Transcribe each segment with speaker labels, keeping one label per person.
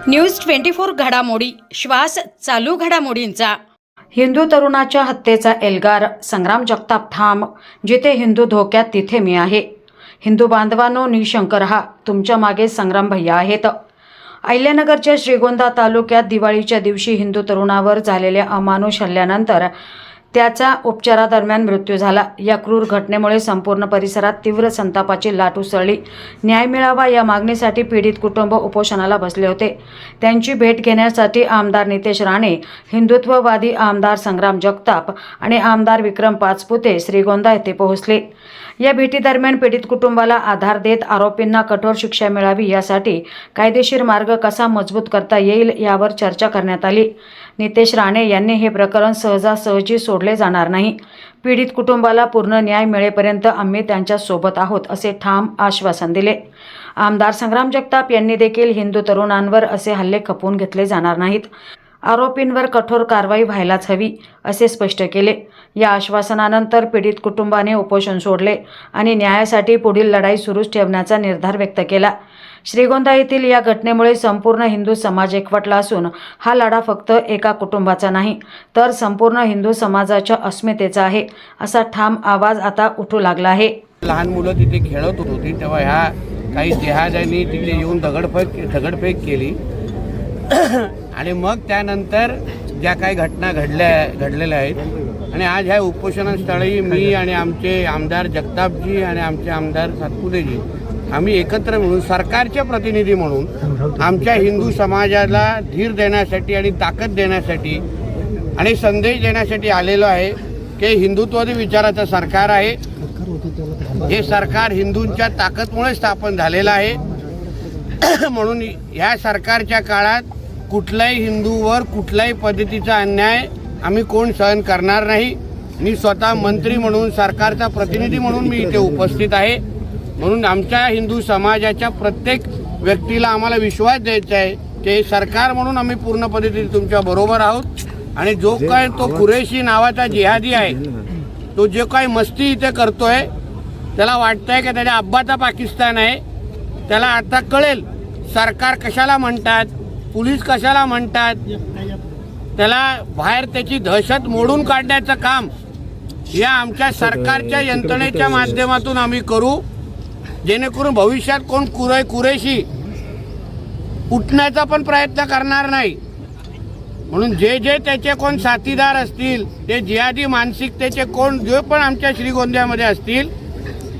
Speaker 1: News 24 घडामोडी, श्वास चालू घडामोडींचा। हिंदू तरुणाच्या हत्येचा एल्गार, संग्राम जगताप ठाम, जिथे हिंदू धोक्यात तिथे मी आहे। हिंदू बांधवांनो, निशंक रहा, तुमच्या मागे संग्राम भैया आहेत। अहिल्यानगरच्या श्रीगोंदा तालुक्यात दिवाळीच्या दिवशी हिंदू तरुणावर झालेल्या अमानुष हल्ल्यानंतर त्याचा उपचारादरम्यान मृत्यू झाला। या क्रूर घटनेमुळे संपूर्ण परिसरात तीव्र संतापाची लाट उसळली। न्याय मिळावा या मागणीसाठी पीडित कुटुंब उपोषणाला बसले होते। त्यांची भेट घेण्यासाठी आमदार नितेश राणे, हिंदुत्ववादी आमदार संग्राम जगताप आणि आमदार विक्रम पाचपुते श्रीगोंदा येथे पोहोचले। या भेटीदरम्यान पीडित कुटुंबाला आधार देत आरोपींना कठोर शिक्षा मिळावी यासाठी कायदेशीर मार्ग कसा मजबूत करता येईल यावर चर्चा करण्यात आली। नितेश राणे यांनी हे प्रकरण सहजासहजी सोडले जाणार नाही। पीडित कुटुंबाला पूर्ण न्याय मिळेपर्यंत आम्ही त्यांच्या सोबत आहोत असे ठाम आश्वासन दिले। आमदार संग्राम जगताप यांनी देखील हिंदू तरुणांवर असे हल्ले खपवून घेतले जाणार नाहीत, आरोपींवर कठोर कारवाई व्हायलाच हवी असे स्पष्ट केले। या आश्वासनानंतर पीडित कुटुंबाने उपोषण सोडले आणि न्यायासाठी पुढील लढाई सुरूच ठेवण्याचा निर्धार व्यक्त केला। श्रीगोंदा येथील या घटनेमुळे संपूर्ण हिंदू समाज एकवटला असून हा लढा फक्त एका कुटुंबाचा नाही तर संपूर्ण हिंदू समाजाच्या अस्मितेचा आहे असा ठाम आवाज आता उठू लागला आहे।
Speaker 2: लहान मुलं तिथे खेळत होती तेव्हा ह्या काही जहाजांनी तिथे येऊन दगडफेक केली आणि मग त्यानंतर ज्या काही घटना घडलेल्या आहेत आणि आज ह्या उपोषणस्थळी मी आणि आमचे आमदार जगतापजी आणि आमचे आमदार सातपुतेजी आम्ही एकत्र मिळून सरकारचे प्रतिनिधी म्हणून आमच्या हिंदू समाजाला धीर देण्यासाठी आणि ताकद देण्यासाठी आणि संदेश देण्यासाठी आलेलो आहे की हिंदुत्ववादी विचाराचं सरकार आहे। हे सरकार हिंदूंच्या ताकदमुळे स्थापन झालेलं आहे म्हणून या सरकारच्या काळात कुठल्याही हिंदूवर कुठल्याही पद्धतीचा अन्याय आम्ही कोण सहन करणार नाही। मी स्वतः मंत्री म्हणून सरकारचा प्रतिनिधी म्हणून मी इथे उपस्थित आहे म्हणून आमच्या हिंदू समाजाच्या प्रत्येक व्यक्तीला आम्हाला विश्वास द्यायचा आहे की सरकार म्हणून आम्ही पूर्ण पद्धतीने तुमच्या बरोबर आहोत आणि जो काय तो कुरेशी नावाचा जिहादी आहे तो जे काही मस्ती इथे करतोय त्याला वाटतंय की त्याच्या अब्बाचा पाकिस्तान आहे। त्याला आता कळेल सरकार कशाला म्हणतात, पोलीस कशाला म्हणतात, त्याला बाहेर त्याची दहशत मोडून काढण्याचं काम या आमच्या सरकारच्या यंत्रणेच्या माध्यमातून आम्ही करू जेणेकरून भविष्यात कोण कुरेशी उठण्याचा पण प्रयत्न करणार नाही। म्हणून जे त्याचे कोण साथीदार असतील ते जिहादी मानसिकतेचे कोण जे पण आमच्या श्रीगोंद्यामध्ये असतील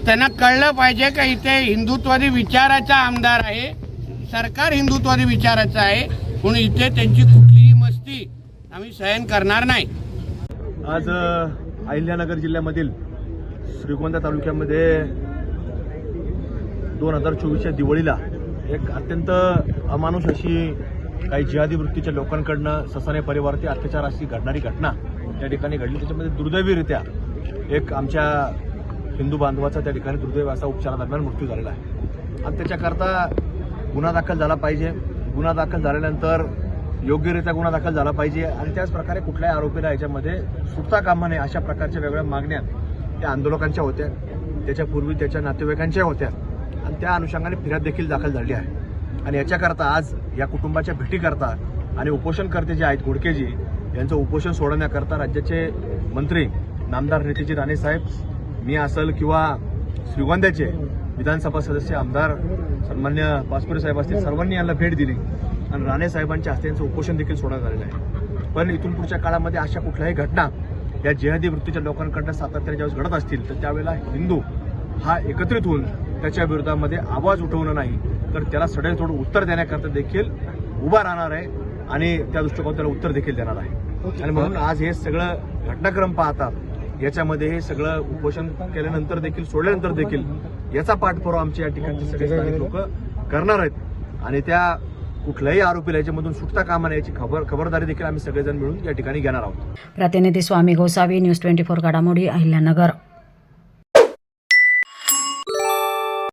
Speaker 2: त्यांना कळलं पाहिजे की इथे हिंदुत्ववादी विचाराचा आमदार आहे, सरकार हिंदुत्ववादी विचाराचं आहे म्हणून इथे त्यांची कुठलीही मस्ती आम्ही सहन करणार नाही।
Speaker 3: आज अहिल्यानगर जिल्ह्यामधील श्रीगोंदा तालुक्यामध्ये 2024च्या दिवाळीला एक अत्यंत अमानुष अशी काही जिहादी वृत्तीच्या लोकांकडनं ससाने परिवारावरती अत्याचार अशी घडणारी घटना त्या ठिकाणी घडली। त्याच्यामध्ये दुर्दैवीरित्या एक आमच्या हिंदू बांधवाचा त्या ठिकाणी दुर्दैवी असा उपचारादरम्यान मृत्यू झालेला आहे आणि त्याच्याकरता गुन्हा दाखल झाला पाहिजे। गुन्हा दाखल झाल्यानंतर योग्यरित्या गुन्हा दाखल झाला पाहिजे आणि त्याच प्रकारे कुठल्याही आरोपीला याच्यामध्ये सुटता कामा नये अशा प्रकारच्या वेगळ्या मागण्या त्या आंदोलकांच्या होत्या, त्याच्यापूर्वी त्याच्या नातेवाईकांच्या होत्या आणि त्या अनुषंगाने फिर्याद देखील दाखल झाली आहे आणि याच्याकरता आज या कुटुंबाच्या भेटीकरता आणि उपोषणकर्ते जे आहेत घोडकेजी यांचं उपोषण सोडवण्याकरता राज्याचे मंत्री नामदार नितेशजी राणे साहेब, मी असेल किंवा श्रीगोंद्याचे विधानसभा सदस्य आमदार सन्मान्य पाचपुते साहेब असतील सर्वांनी यांना भेट दिली आणि राणे साहेबांच्या हस्ते यांचं उपोषण देखील सोडण्यात झालेलं आहे। पण इथून पुढच्या काळामध्ये अशा कुठल्याही घटना या जिहादी वृत्तीच्या लोकांकडनं सातत्याने ज्यावेळेस घडत असतील तर त्यावेळेला हिंदू हा एकत्रित होऊन त्याच्या विरोधामध्ये आवाज उठवणं नाही तर त्याला सडेतोड उत्तर देण्याकरता देखील उभा राहणार आहे आणि त्या दृष्टिकोनातून त्याला उत्तर देखील देणार आहे। आणि म्हणून आज हे सगळं घटनाक्रम पाहता याच्यामध्ये हे सगळं उपोषण केल्यानंतर देखील सोडल्यानंतर देखील याचा पाठपुरावा आमच्या या ठिकाणचे सगळे स्थानिक लोक करणार आहेत आणि त्या कुठल्याही आरोपीला याच्यामधून सुटता कामा नये याची खबरदारी देखील आम्ही सगळेजण मिळून या ठिकाणी घेणार आहोत।
Speaker 1: प्रतिनिधी स्वामी गोसावी, न्यूज 24 घडामोडी, अहिल्यानगर।